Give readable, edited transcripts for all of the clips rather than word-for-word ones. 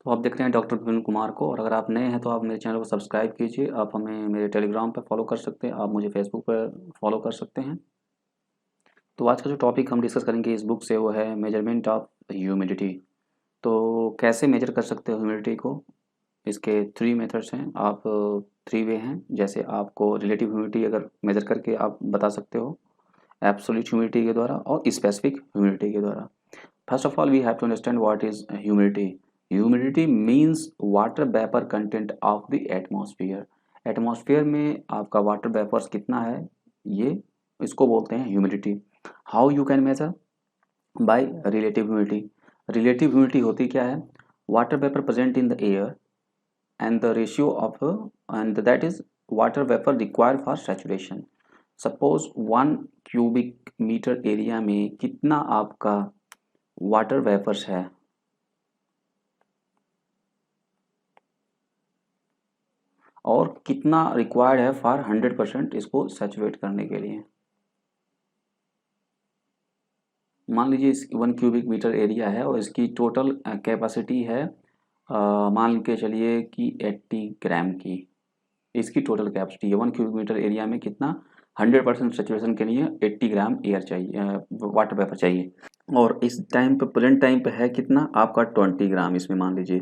तो आप देख रहे हैं डॉक्टर विपिन कुमार को। और अगर आप नए हैं तो आप मेरे चैनल को सब्सक्राइब कीजिए। आप हमें मेरे टेलीग्राम पर फॉलो कर सकते हैं, आप मुझे फेसबुक पर फॉलो कर सकते हैं। तो आज का जो टॉपिक हम डिस्कस करेंगे इस बुक से वो है मेजरमेंट ऑफ ह्यूमिडिटी। तो कैसे मेजर कर सकते हो ह्यूमिडिटी को? इसके थ्री मेथड्स हैं, आप थ्री वे हैं। जैसे आपको रिलेटिव ह्यूमिडिटी अगर मेजर करके आप बता सकते हो एब्सोल्यूट ह्यूमिडिटी के द्वारा और स्पेसिफिक ह्यूमिडिटी के द्वारा। First of all, we have to understand what is humidity. Humidity means water vapor content of the atmosphere. Atmosphere में आपका water vapors कितना है, ये इसको बोलते हैं humidity. How you can measure? By relative humidity. Relative humidity होती क्या है? Water vapor present in the air and the ratio of and that is water vapor required for saturation. Suppose 1 cubic meter area में कितना आपका water vapours है, और कितना required है फॉर 100% इसको सैचुरेट करने के लिए। मान लीजिए इस 1 क्यूबिक मीटर एरिया है और इसकी टोटल कैपेसिटी है, मान के चलिए कि 80 ग्राम की इसकी टोटल कैपेसिटी है। 1 क्यूबिक मीटर एरिया में कितना 100% सैचुरेशन के लिए 80 ग्राम एयर चाहिए, वाटर वेपर चाहिए। और इस टाइम पे प्रेजेंट टाइम पे है कितना आपका 20 ग्राम इसमें मान लीजिए।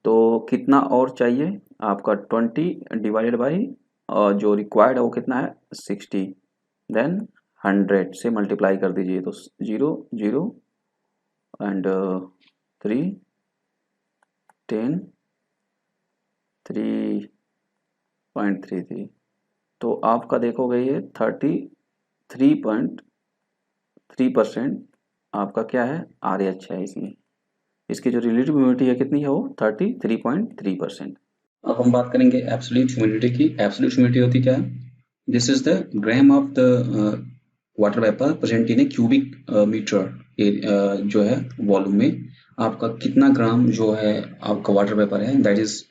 तो कितना और चाहिए आपका 20 डिवाइडेड बाई जो रिक्वायर्ड है वो कितना है 60, देन 100 से मल्टीप्लाई कर दीजिए तो 0 0 एंड 3 10 3.33। तो आपका देखोगे ये 33.3% आपका क्या है RH है इसमें। इसकी जो रिलेटिव ह्यूमिडिटी है कितनी है वो 33.3%। अब हम बात करेंगे एब्सोल्यूट ह्यूमिडिटी की। एब्सोल्यूट ह्यूमिडिटी होती क्या है? This is the gram of the water vapour present in a cubic metre जो है वॉल्यूम में आपका कितना ग्राम जो है आपका वाटर वेपर है, that is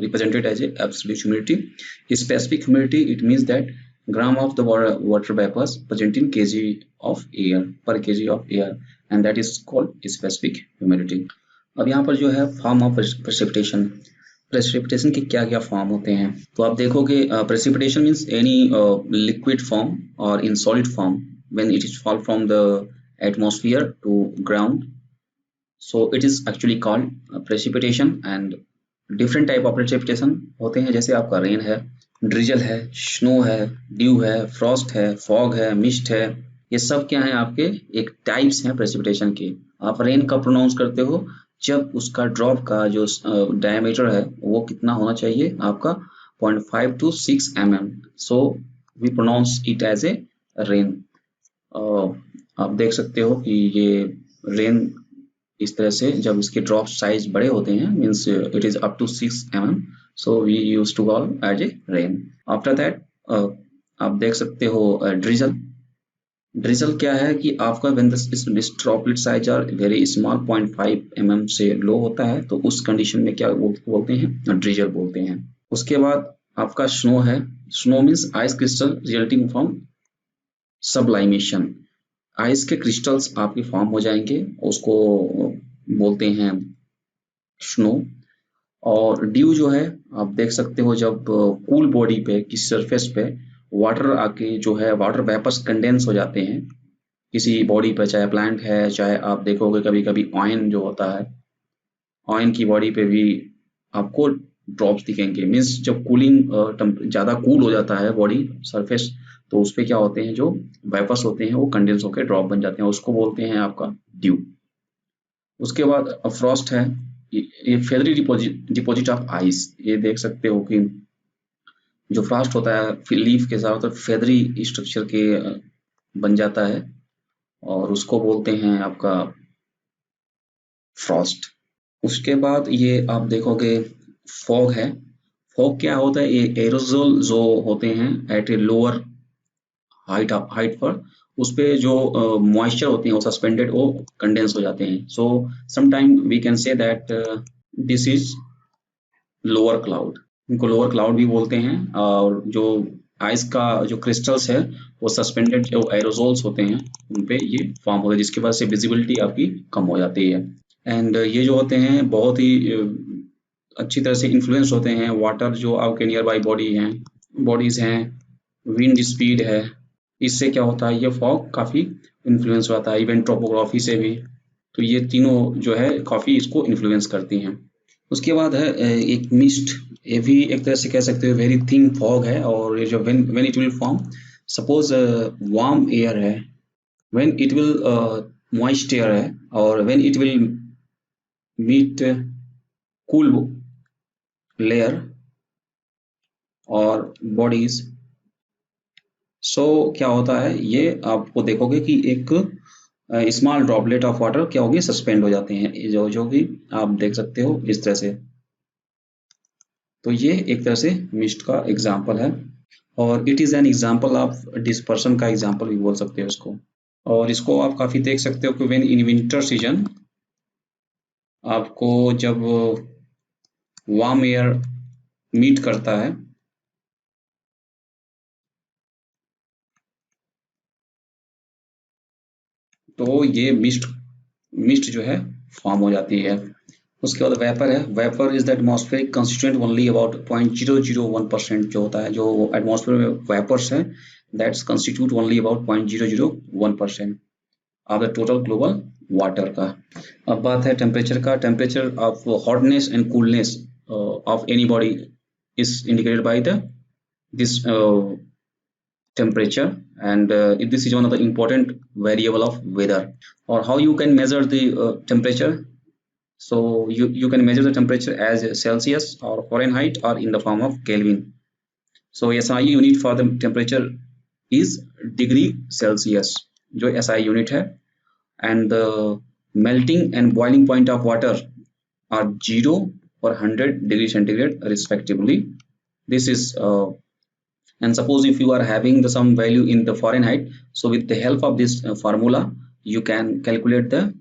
represented as a absolute humidity. Specific humidity it means that gram of the water vapours present in kg of air per kg of air and that is called specific humidity. अब यहाँ पर जो है form of precipitation, precipitation के क्या क्या form होते हैं तो आप देखोगे precipitation means any liquid form और in solid form when it is fall from the atmosphere to ground, so it is actually called precipitation. And different type of precipitation होते हैं, जैसे आपका रेन है, ड्रिजल है, स्नो है, due है, Frost है, फॉग है, मिस्ट है। ये सब क्या है आपके एक टाइप्स हैं प्रेसिपिटेशन के। आप रेन का प्रोनाउंस करते हो जब उसका ड्रॉप का जो डायमीटर है वो कितना होना चाहिए आपका 0.5 to 6 mm, so we pronounce it as a rain. आप देख सकते हो कि ये रेन इस तरह से जब इसके ड्रॉप साइज बड़े होते हैं means it is up to 6 mm, so we use to call as a rain. After that आप देख सकते हो ड्रिजल। ड्रिजल क्या है कि आपका when this droplet size are very small 0.5 mm से लो होता है तो उस कंडीशन में क्या बोलते हैं ड्रिजल बोलते हैं। उसके बाद आपका स्नो है। Snow means ice crystal resulting from sublimation. Ice के क्रिस्टल्स आपके फॉर्म हो जाएंगे, उसको बोलते हैं स्नो। और ड्यू जो है आप देख सकते हो जब कूल बॉडी पे किसी सरफेस पे वाटर आके जो है वाटर वेपर्स कंडेंस हो जाते हैं किसी बॉडी पे, चाहे प्लांट है, चाहे आप देखोगे कभी कभी ऑयन जो होता है, ऑयन की बॉडी पे भी आपको ड्रॉप्स दिखेंगे। मीन्स जब कूलिंग ज़्यादा कूल हो जाता है बॉडी सरफेस तो उस पर क्या होते हैं जो वेपर्स होते हैं वो कंडेंस होकर ड्रॉप बन जाते हैं, उसको बोलते हैं आपका ड्यू। उसके बाद फ्रॉस्ट है, ये फेदरी डिपॉजिट ऑफ आइस। ये देख सकते हो कि जो फ्रॉस्ट होता है लीफ के साथ तो फेदरी स्ट्रक्चर के बन जाता है और उसको बोलते हैं आपका फ्रॉस्ट। उसके बाद ये आप देखोगे फॉग है। फॉग क्या होता है? ये एरोजोल जो होते हैं एट ए लोअर हाइट पर, उस पे जो मॉइस्चर होते हैं वो सस्पेंडेड वो कंडेंस हो जाते हैं। So sometime we can say that this is lower cloud. इनको लोअर क्लाउड भी बोलते हैं। और जो आइस का जो क्रिस्टल्स है वो सस्पेंडेड जो एरोजोल्स होते हैं उन पे ये फॉर्म होता है, जिसकी वजह से विजिबिलिटी आपकी कम हो जाती है। एंड ये जो होते हैं बहुत ही अच्छी तरह से इन्फ्लुएंस होते हैं वाटर जो आपके नियर बाई बॉडीज हैं, विंड स्पीड है, इससे क्या होता है ये फॉग काफ़ी इन्फ्लुएंस होता है, इवन टोपोग्राफी से भी। तो ये तीनों जो है काफ़ी इसको इन्फ्लुएंस करती हैं। उसके बाद है एक मिस्ट, ये भी एक तरह से कह सकते हो वेरी थिन फॉग है, और ये जो when it will form, suppose warm air है, when it will moist air है, और when it will meet cool layer और बॉडीज। सो क्या होता है ये आपको देखोगे कि एक स्मॉल ड्रॉपलेट ऑफ वाटर क्या होगी, सस्पेंड हो जाते हैं, जो जो भी आप देख सकते हो इस तरह से। तो ये एक तरह से मिस्ट का एग्जाम्पल है, और it is an example of dispersion का एग्जाम्पल भी बोल सकते हो इसको। और इसको आप काफ़ी देख सकते हो कि व्हेन इन विंटर सीजन आपको जब वार्म एयर मीट करता है तो ये मिस्ट जो है फॉर्म हो जाती है। उसके बाद वेपर है, vapour is the atmospheric constituent only about 0.001% जो होता है, जो एटमॉस्फेयर में वेपर्स है, that's constitute only about 0.001% of the total global water का। अब बात है टेम्परेचर का, temperature of hotness and coolness of any body is indicated by this temperature, and this is one of the important variable of weather. Or how you can measure the temperature? So you can measure the temperature as Celsius or Fahrenheit or in the form of Kelvin. So SI unit for the temperature is degree Celsius, जो SI unit है, and the melting and boiling point of water are 0 or 100 degree centigrade respectively. This is and suppose if you are having the some value in the Fahrenheit, so with the help of this formula you can calculate the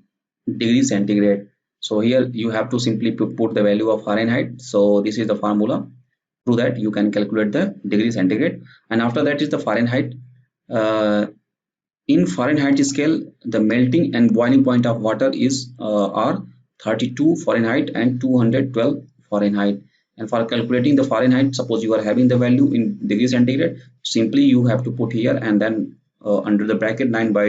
degree centigrade. So here you have to simply put the value of Fahrenheit, so this is the formula. Through that you can calculate the degree centigrade, and after that is the Fahrenheit. In Fahrenheit scale, the melting and boiling point of water is are 32 Fahrenheit and 212 Fahrenheit. And for calculating the Fahrenheit, suppose you are having the value in degree centigrade, simply you have to put here and then under the bracket 9 by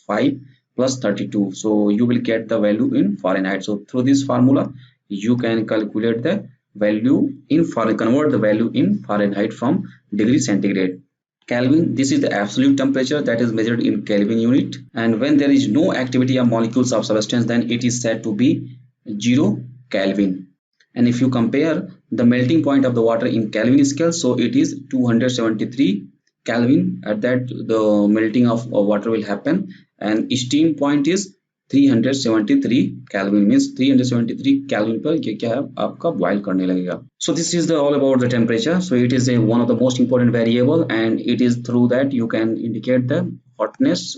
5 plus 32. So you will get the value in Fahrenheit. So through this formula, you can calculate the value in convert the value in Fahrenheit from degree centigrade. Kelvin, this is the absolute temperature that is measured in Kelvin unit, and when there is no activity of molecules of substance, then it is said to be 0 Kelvin. And if you compare the melting point of the water in Kelvin scale, so it is 273 Kelvin. At that the melting of water will happen, and steam point is 373 Kelvin, means 373 Kelvin पर ये क्या है आपका boil करने लगेगा. So this is the all about the temperature. So it is a one of the most important variable, and it is through that you can indicate the hotness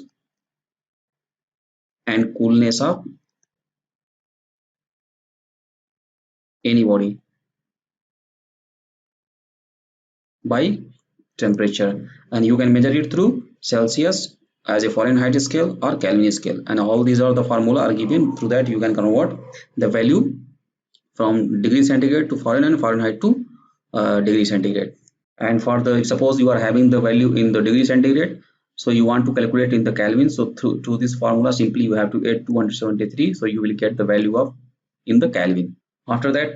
and coolness of any body by temperature, and you can measure it through Celsius as a Fahrenheit scale or Kelvin scale, and all these are the formula are given. Through that you can convert the value from degree centigrade to Fahrenheit to degree centigrade. And for the suppose you are having the value in the degree centigrade, so you want to calculate in the Kelvin, so through this formula simply you have to add 273, so you will get the value of in the Kelvin. After that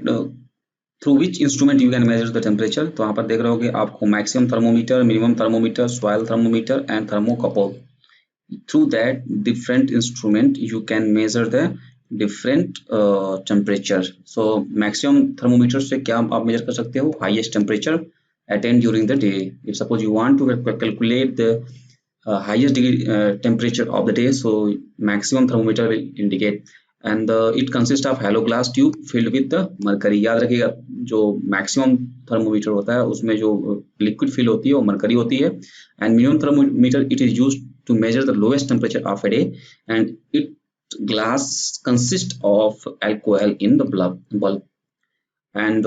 through which instrument you can measure the temperature, तो यहाँ पर देख रहे होगे आपको maximum thermometer, minimum thermometer, soil thermometer and thermocouple. Through that different instrument you can measure the different temperature. So maximum thermometer से क्या आप measure कर सकते हो, highest temperature attained during the day. If suppose you want to calculate the highest degree temperature of the day, so maximum thermometer will indicate, and it consists of hollow glass tube filled with the mercury. याद रखिएगा जो maximum thermometer होता है उसमें जो liquid fill होती है वो mercury होती है, and minimum thermometer it is used to measure the lowest temperature of a day, and it glass consists of alcohol in the bulb. And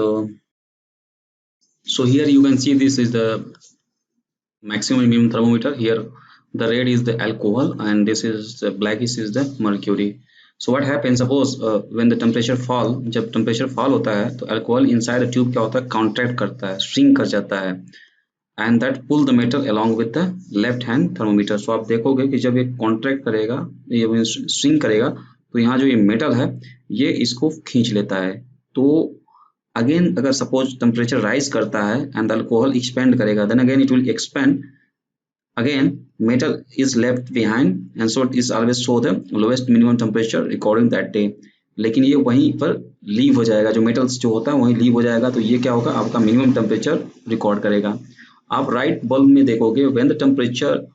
so here you can see this is the maximum and minimum thermometer. Here the red is the alcohol and this is the blackish is the mercury. So what happens, suppose when the temperature fall, जब temperature fall होता है तो alcohol inside the tube क्या होता है, contract करता है, shrink कर जाता है, and that pull the metal along with the left hand thermometer. So आप देखोगे कि जब ये कॉन्ट्रैक्ट करेगा, ये श्रिंक करेगा, तो यहाँ जो ये मेटल है ये इसको खींच लेता है। तो अगेन अगर सपोज टेम्परेचर राइज करता है एंड द अल्कोहल एक्सपेंड करेगा, then again it will expand, again metal is left behind and so it is always show the lowest minimum temperature recording that day। लेकिन ये वहीं पर leave हो जाएगा, जो मेटल्स जो होता है वहीं लीव हो जाएगा, तो ये क्या होगा, आपका मिनिमम टेम्परेचर रिकॉर्ड करेगा। आप राइट बल्ब में देखोगे व्हेन द टेम्परेचर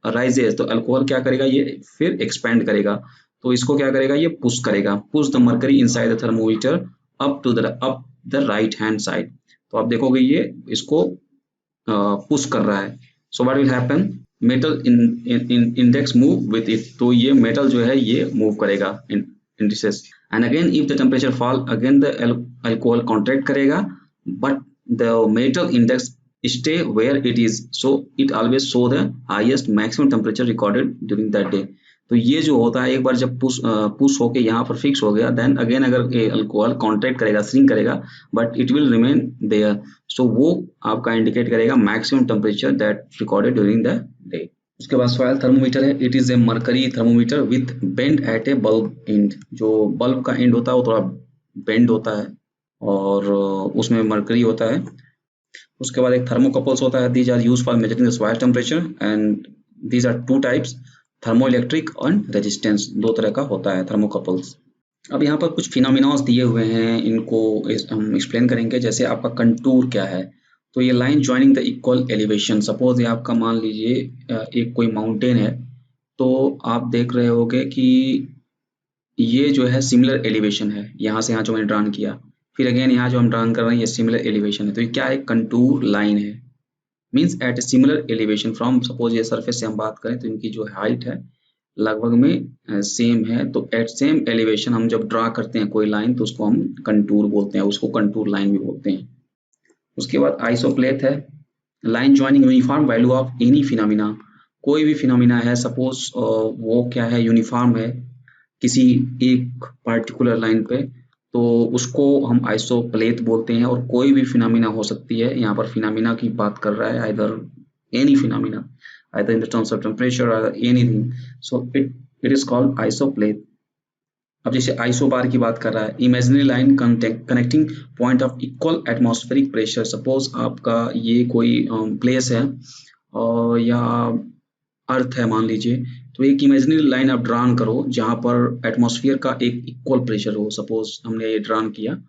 राइजेस, तो अल्कोहल क्या करेगा, ये फिर एक्सपेंड करेगा, तो इसको क्या करेगा, ये पुश करेगा, push the mercury inside the thermometer up the right hand side. तो आप देखोगे ये इसको पुश कर रहा है। So what will happen, metal index move with it, तो ये मेटल जो है ये मूव करेगा indices. And again if the temperature fall, again the alcohol contract करेगा, but the metal index stay where it is, so it always show the highest maximum temperature recorded during that day. तो ये जो होता है, एक बार जब push होके यहाँ पर फिक्स हो गया, देन अगेन अगर अल्कोहल कॉन्ट्रैक्ट करेगा, श्रिंक करेगा, but it will remain there, so वो आपका इंडिकेट करेगा maximum temperature that recorded during the day. उसके बाद सॉइल थर्मोमीटर है, it is a mercury thermometer with bend at a bulb end. जो बल्ब का एंड होता है वो थोड़ा बेंड होता है और उसमें मर्करी होता है। उसके बाद एक थर्मोकपल्स होता है, these are used for measuring the soil temperature and these are two types, thermoelectric and resistance, दो तरह का होता है थर्मोकपल्स। अब यहाँ पर कुछ फिनोमिनास दिए हुए हैं, इनको हम एक्सप्लेन करेंगे। जैसे आपका कंटूर क्या है, तो ये line joining the equal elevation, suppose ये आपका मान लीजिए एक कोई माउंटेन है, तो आप देख रहे होगे कि ये जो है सिमिलर एलिवेशन है, यहाँ से यहाँ जो मैंने ड्रान किया, फिर अगेन यहाँ जो हम ड्रान कर रहे हैं ये सिमिलर एलिवेशन है, तो ये क्या है, कंटूर लाइन है, means at a similar elevation from, suppose ये सरफेस से हम बात करें तो इनकी जो हाइट है लगभग में सेम है, तो एट सेम एलिवेशन हम जब ड्रा करते हैं कोई लाइन तो उसको हम कंटूर बोलते हैं, उसको कंटूर लाइन भी बोलते हैं। उसके बाद आइसोप्लेथ है, line joining uniform value of any phenomena, कोई भी फिनोमिना है, सपोज वो क्या है, यूनिफॉर्म है किसी एक पार्टिकुलर लाइन पे, तो उसको हम आइसोप्लेथ बोलते हैं। और कोई भी फिनोमिना हो सकती है, यहाँ पर फिनोमिना की बात कर रहा है, either any phenomena, either in the terms of temperature or anything, so it is called isoplate। अब जैसे आइसोबार की बात कर रहा है, imaginary line connecting point of equal atmospheric pressure, suppose आपका ये कोई प्लेस है और या अर्थ है मान लीजिए, तो एक इमेजिनरी लाइन आप ड्रान करो जहाँ पर एटमॉस्फेयर का एक इक्वल प्रेशर हो, सपोज हमने ये ड्रान किया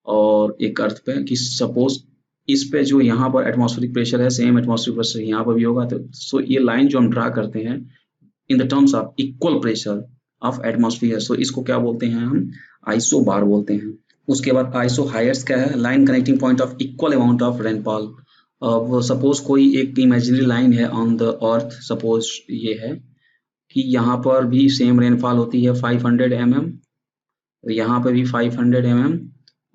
और एक अर्थ पे कि सपोज इस पे जो यहाँ पर एटमॉस्फेरिक प्रेशर है सेम एटमॉस्फेरिक प्रेशर यहाँ पर भी होगा, तो सो ये लाइन जो हम ड्रा करते हैं in the terms of equal pressure of atmosphere, so इसको क्या बोलते हैं, हम आइसो बार बोलते हैं। उसके बाद आइसो हायर्स क्या है, line connecting point of equal amount of rainfall. अब सपोज कोई एक इमेजिनरी लाइन है ऑन द अर्थ, सपोज ये है कि यहाँ पर भी सेम रेनफॉल होती है 500 mm, यहाँ पर भी 500 mm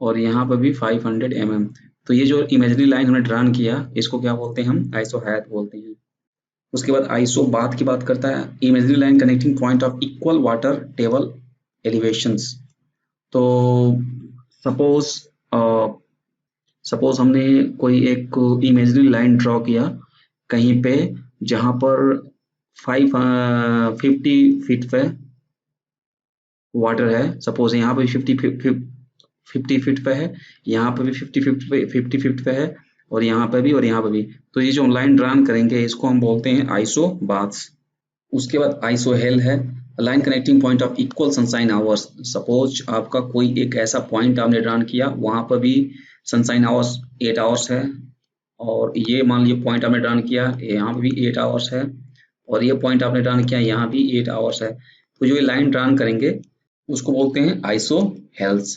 और यहाँ पर भी 500 mm, तो ये जो इमेजिनरी लाइन हमने ड्रान किया इसको क्या बोलते हैं, हम आइसो हैट बोलते हैं। उसके बाद आइसो बाथ की बात करता है, imaginary line connecting point of equal water table elevations. तो सपोज हमने कोई एक इमेजिनरी लाइन ड्रॉ किया कहीं पे जहां पर 50 फीट पे वाटर है, सपोज यहाँ पे 50 फीट पे है, यहाँ पे भी 50 फीट पे है और यहाँ पे भी और यहाँ पे भी, तो ये जो हम लाइन ड्रान करेंगे इसको हम बोलते हैं आइसो बाथ्स। उसके बाद आइसो हेल है, line connecting point of equal sunshine hours, suppose आपका कोई एक ऐसा पॉइंट आपने ड्रान किया वहां पर भी सनशाइन आवर्स 8 आवर्स है, और ये मान लीजिए पॉइंट आपने ड्रान किया यहाँ पे भी 8 आवर्स है, और ये पॉइंट आपने ड्रान किया यहाँ भी 8 आवर्स है, तो जो ये लाइन ड्रान करेंगे उसको बोलते हैं आइसो हेल्स।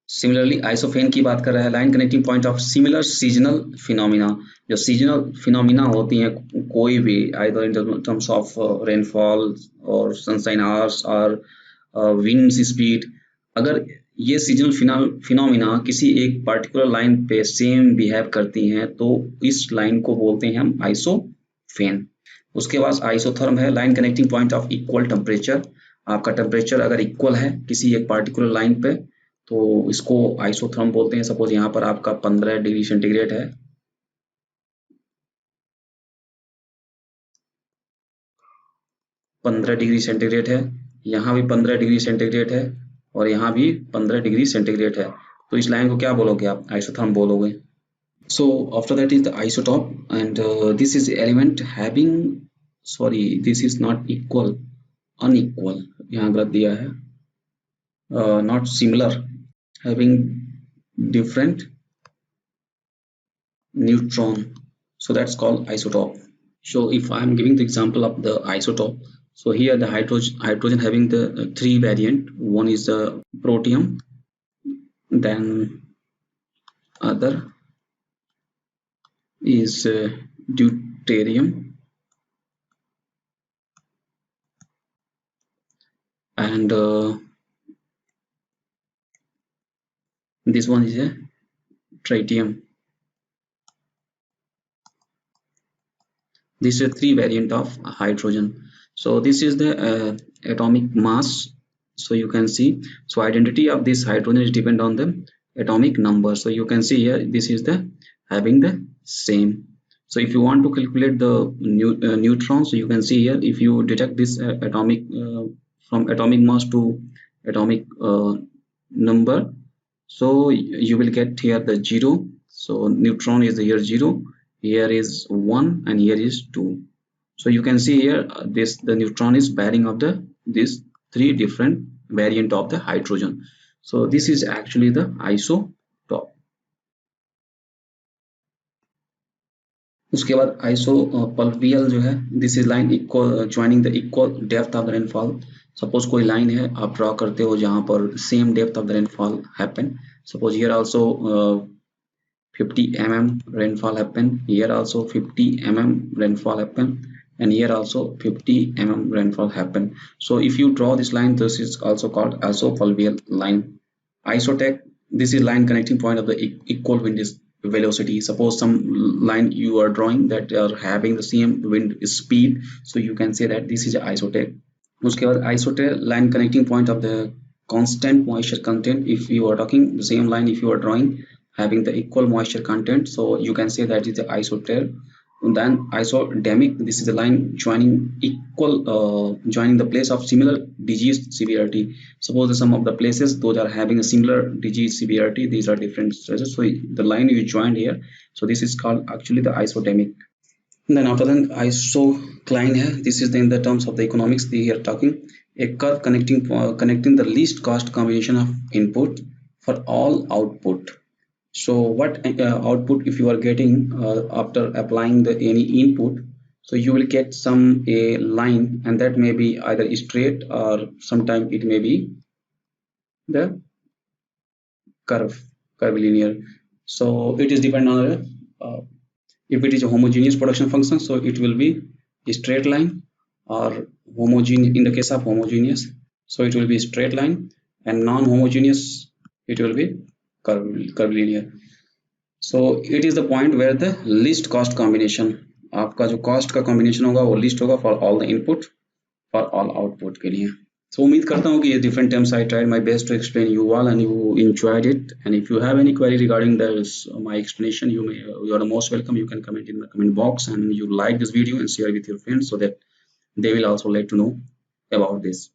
सिमिलरली आइसोफेन की बात कर रहा है, line connecting point of similar seasonal phenomena, जो सीजनल फिनोमिना होती हैं कोई भी, either in terms of rainfall और सनशाइन आवर्स और विंड स्पीड, अगर ये सीजनल फिनोमिना किसी एक पर्टिकुलर लाइन पे सेम बिहेव करती हैं तो इस लाइन को बोलते हैं हम आइसोफेन। उसके बाद आइसोथर्म है, line connecting point of equal temperature, आपका टेम्परेचर अगर इक्वल है किसी एक पार्टिकुलर लाइन पे तो इसको आइसोथर्म बोलते हैं। सपोज यहाँ पर आपका 15 डिग्री सेंटीग्रेड है, 15 डिग्री सेंटीग्रेड है, यहाँ भी 15 डिग्री सेंटीग्रेड है और यहाँ भी 15 डिग्री सेंटीग्रेड है, तो इस लाइन को क्या बोलोगे आप? आइसोथर्म बोलोगे। So after that is the isotope, and this is element having, sorry, this is not equal, unequal, यहाँ गलत दिया है, not similar, having different neutron, so that's called isotope. So if I am giving the example of the isotope, so here the hydrogen having the three variant. One is the protium, then other is deuterium, and this one is a tritium. This is three variant of hydrogen. So this is the atomic mass. So you can see, so identity of this hydrogen is depend on the atomic number. So you can see here, this is the having the same. So if you want to calculate the neutrons, so you can see here, if you detect this atomic from atomic mass to atomic number, so you will get here the 0. So neutron is here 0, here is 1, and here is 2. So you can see here, this the neutron is bearing of the these three different variant of the hydrogen. So this is actually the isotope. उसके बाद आइसोपल्वियल जो है, this is line equal joining the equal depth of the rainfall. Suppose कोई line है आप draw करते हो जहां पर same depth of the rainfall happen. Suppose here also 50 mm rainfall happen, here also 50 mm rainfall happen, and here also 50 mm rainfall happen. So if you draw this line, this is also called isopluvial line. Isotech, this is line connecting point of the equal wind velocity. Suppose some line you are drawing that are having the same wind speed, so you can say that this is isotech. उसके बाद isotech line connecting point of the constant moisture content. If you are talking the same line, if you are drawing having the equal moisture content, so you can say that is the isotherm. Then isodemic, this is the line joining equal joining the place of similar disease severity. Suppose some of the places those are having a similar disease severity, these are different stresses, so the line you joined here, so this is called actually the isodemic. Then after that isocline hai, this is the, in the terms of the economics they are talking, a curve connecting the least cost combination of input for all output. So what output if you are getting after applying the any input, so you will get some a line, and that may be either straight or sometime it may be the curvilinear. So it is depend on if it is a homogeneous production function, so it will be a straight line, or homogeneous, in the case of homogeneous, so it will be straight line, and non-homogeneous it will be curvilinear. So it is the point where the least cost combination, आपका जो cost का combination होगा वो least होगा for all the input, for all output के लिए. So उम्मीद करता हूँ कि ये different terms I tried my best to explain you all and you enjoyed it. And if you have any query regarding this my explanation, you are the most welcome. You can comment in the comment box, and you like this video and share with your friends so that they will also like to know about this.